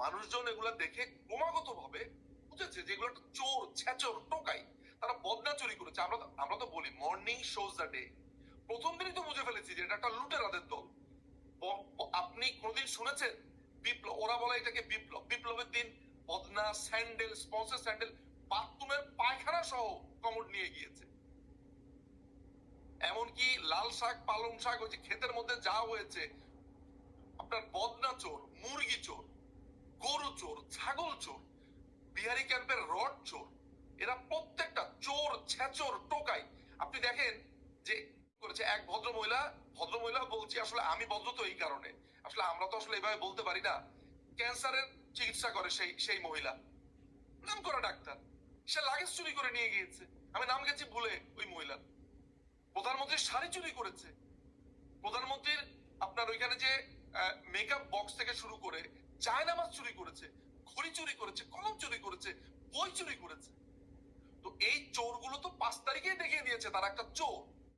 মানুষজন এগুলা দেখে ক্রমাগত ভাবে বুঝেছে যে এগুলো একটা চোর, ছেচর, টোকাই, তারা বদনা চুরি করেছে। আমরা তো বলি মর্নিং শোজ দ্য ডে। প্রথম দিনই তো বুঝে ফেলেছি যে এটা একটা লুটেরাদের দল। আপনি কোনদিন শুনেছেন বিপ্লব? ওরা বলে এটাকে বিপ্লব। বিপ্লবের দিন বদনা, স্যান্ডেল, স্পন্সর স্যান্ডেল, বাথরুমের পায়খানা সহ কমোড নিয়ে গিয়েছে। এমনকি লাল শাক, পালং শাক, ওই যে ক্ষেতের মধ্যে যা হয়েছে, আপনার বদনা চোর, মুরগি চোর, গরু চোর, ছাগল চোর, বিহারি ক্যাম্পের রড চোর, এরা প্রত্যেকটা চোর, ছেচর, টোকাই। আপনি দেখেন যে করেছে এক ভদ্রমহিলা বলছি, আসলে আমি ভদ্র তো এই কারণে, আসলে আমরা তো আসলে এভাবে বলতে পারি না। ক্যান্সারের চিকিৎসা করে সেই মহিলা, নাম করা ডাক্তার, সে লাগেজ চুরি করে নিয়ে গিয়েছে। আমি নাম গেছি ভুলে ওই মহিলা। প্রধানমন্ত্রীর শাড়ি চুরি করেছে, প্রধানমন্ত্রীর আপনার ওইখানে যে মেকআপ বক্স থেকে শুরু করে চায়নামাজ চুরি করেছে, ঘড়ি চুরি করেছে, কলম চুরি করেছে, বই চুরি করেছে। তো এই চোরগুলো তো 5 তারিখেই দেখিয়ে দিয়েছে তারা একটা চোর।